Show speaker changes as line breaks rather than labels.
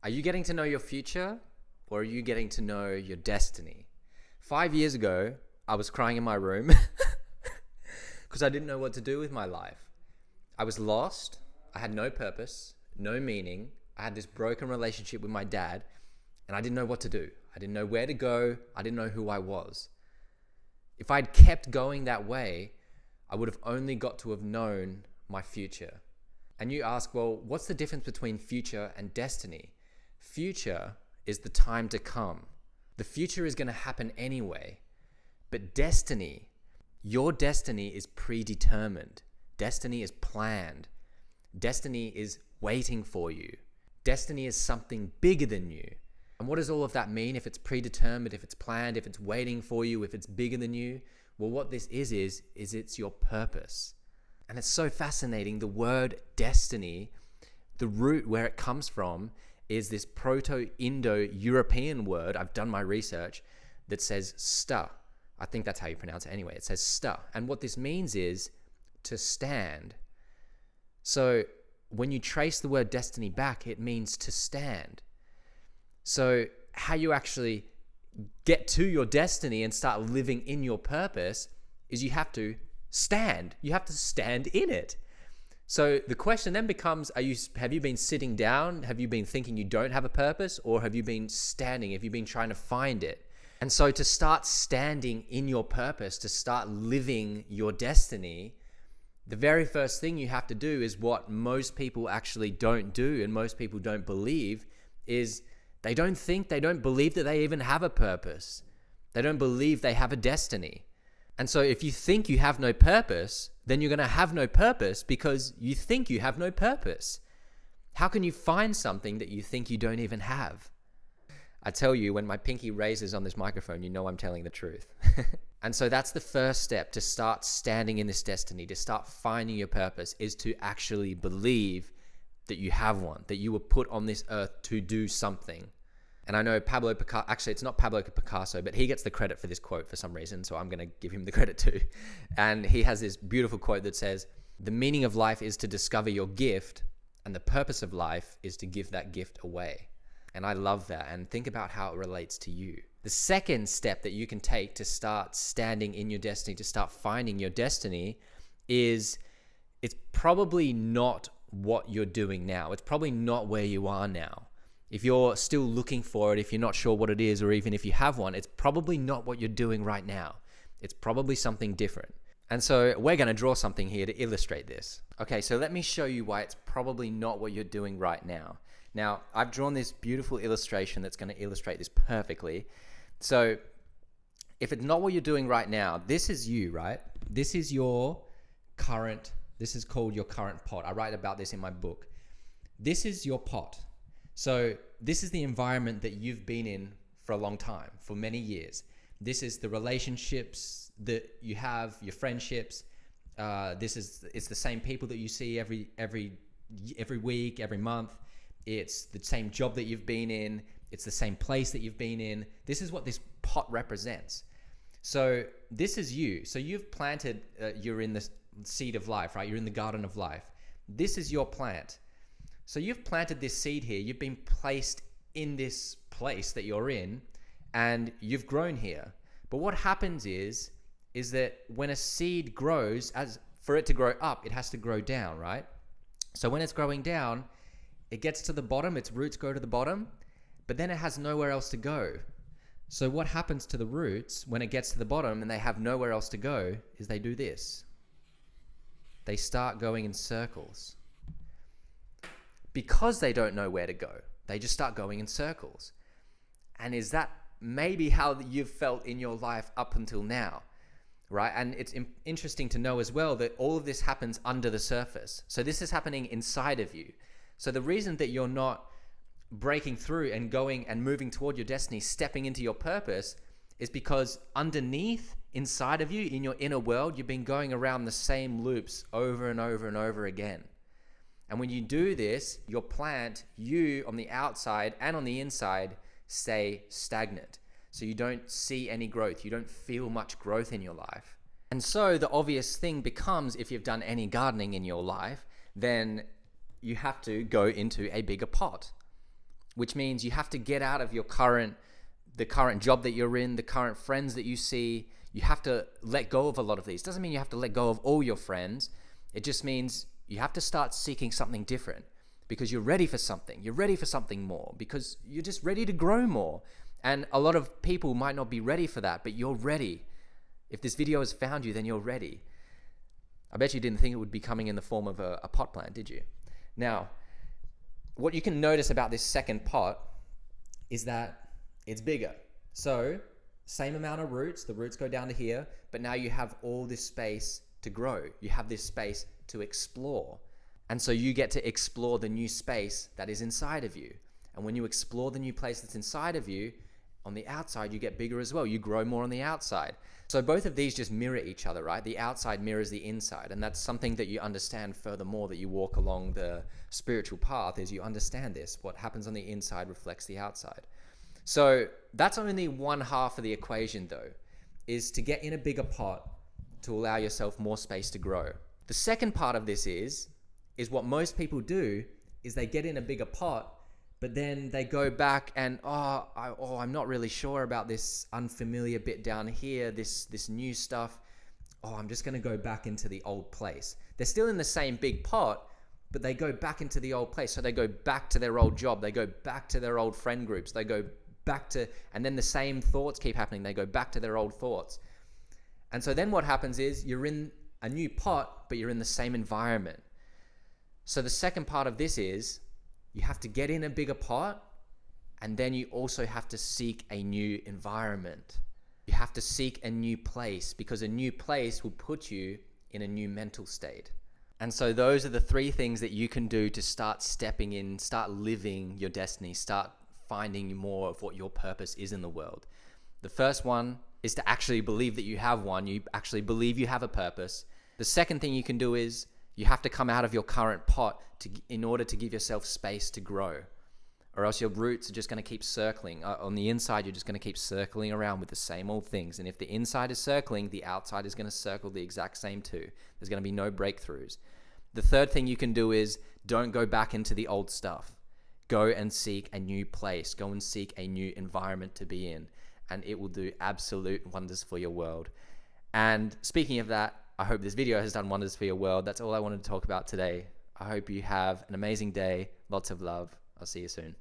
Are you getting to know your future, or are you getting to know your destiny? 5 years ago, I was crying in my room because I didn't know what to do with my life. I was lost. I had no purpose, no meaning. I had this broken relationship with my dad, and I didn't know what to do. I didn't know where to go. I didn't know who I was. If I'd kept going that way, I would have only got to have known my future. And you ask, well, what's the difference between future and destiny? Future is the time to come. The future is going to happen anyway. But destiny, your destiny is predetermined. Destiny is planned. Destiny is waiting for you. Destiny is something bigger than you. And what does all of that mean? If it's predetermined, if it's planned, if it's waiting for you, if it's bigger than you? Well, what this is it's your purpose. And it's so fascinating. The word destiny, the root where it comes from is this Proto-Indo-European word. I've done my research that says sta. I think that's how you pronounce it anyway. It says sta. And what this means is to stand. So when you trace the word destiny back, it means to stand. So how you actually get to your destiny and start living in your purpose is you have to stand. You have to stand in it. So the question then becomes, have you been sitting down? Have you been thinking you don't have a purpose? Or have you been standing? Have you been trying to find it? And so to start standing in your purpose, to start living your destiny, the very first thing you have to do is what most people actually don't do and most people don't believe is they don't believe that they even have a purpose. They don't believe they have a destiny. And so if you think you have no purpose, then you're going to have no purpose because you think you have no purpose. How can you find something that you think you don't even have? I tell you, when my pinky raises on this microphone, you know I'm telling the truth. And so that's the first step to start standing in this destiny, to start finding your purpose, is to actually believe that you have one, that you were put on this earth to do something. And I know Pablo Picasso, actually it's not Pablo Picasso, but he gets the credit for this quote for some reason, so I'm going to give him the credit too. And he has this beautiful quote that says, "The meaning of life is to discover your gift, and the purpose of life is to give that gift away." And I love that, and think about how it relates to you. The second step that you can take to start standing in your destiny, to start finding your destiny, is it's probably not what you're doing now. It's probably not where you are now. If you're still looking for it, if you're not sure what it is, or even if you have one, it's probably not what you're doing right now. It's probably something different. And so we're going to draw something here to illustrate this. Okay, so let me show you why it's probably not what you're doing right now. Now, I've drawn this beautiful illustration that's going to illustrate this perfectly. So if it's not what you're doing right now, this is you, right? This is your current, this is called your current pot. I write about this in my book. This is your pot. So this is the environment that you've been in for a long time, for many years. This is the relationships that you have, your friendships. It's the same people that you see every week, every month. It's the same job that you've been in. It's the same place that you've been in. This is what this pot represents. So this is you. So you've planted, you're in the seed of life, right? You're in the garden of life. This is your plant. So you've planted this seed here. You've been placed in this place that you're in, and you've grown here. But what happens is that when a seed grows, for it to grow up, it has to grow down, right? So when it's growing down, it gets to the bottom, its roots go to the bottom, but then it has nowhere else to go. So what happens to the roots when it gets to the bottom and they have nowhere else to go is they do this. They start going in circles. Because they don't know where to go, they just start going in circles. And is that maybe how you've felt in your life up until now, right? And it's interesting to know as well that all of this happens under the surface. So this is happening inside of you. So the reason that you're not breaking through and going and moving toward your destiny, stepping into your purpose, is because underneath, inside of you, in your inner world, you've been going around the same loops over and over and over again. And when you do this, your plant, you on the outside and on the inside, stay stagnant. So you don't see any growth. You don't feel much growth in your life. And so the obvious thing becomes, if you've done any gardening in your life, then you have to go into a bigger pot. which means you have to get out of the current job that you're in, the current friends that you see. You have to let go of a lot of these. Doesn't mean you have to let go of all your friends. It just means you have to start seeking something different because you're ready for something. You're ready for something more because you're just ready to grow more. And a lot of people might not be ready for that, but you're ready. If this video has found you, then you're ready. I bet you didn't think it would be coming in the form of a pot plant, did you? Now, what you can notice about this second pot is that it's bigger. So, same amount of roots, the roots go down to here, but now you have all this space to grow. You have this space to explore. And so you get to explore the new space that is inside of you. And when you explore the new place that's inside of you, on the outside, you get bigger as well. You grow more on the outside. So both of these just mirror each other, right? The outside mirrors the inside. And that's something that you understand furthermore that you walk along the spiritual path is you understand this. What happens on the inside reflects the outside. So that's only one half of the equation though, is to get in a bigger pot to allow yourself more space to grow. The second part of this is what most people do is they get in a bigger pot, but then they go back and, I'm not really sure about this unfamiliar bit down here, this new stuff. I'm just going to go back into the old place. They're still in the same big pot, but they go back into the old place. So they go back to their old job. They go back to their old friend groups. They go back to, and then the same thoughts keep happening. They go back to their old thoughts. And so then what happens is you're in a new pot, but you're in the same environment. So the second part of this is you have to get in a bigger pot, and then you also have to seek a new environment. You have to seek a new place because a new place will put you in a new mental state. And so those are the three things that you can do to start stepping in, start living your destiny, start finding more of what your purpose is in the world. The first one is to actually believe that you have one. You actually believe you have a purpose. The second thing you can do is you have to come out of your current pot in order to give yourself space to grow, or else your roots are just going to keep circling. On the inside, you're just going to keep circling around with the same old things. And if the inside is circling, the outside is going to circle the exact same too. There's going to be no breakthroughs. The third thing you can do is don't go back into the old stuff. Go and seek a new place. Go and seek a new environment to be in. And it will do absolute wonders for your world. And speaking of that, I hope this video has done wonders for your world. That's all I wanted to talk about today. I hope you have an amazing day. Lots of love. I'll see you soon.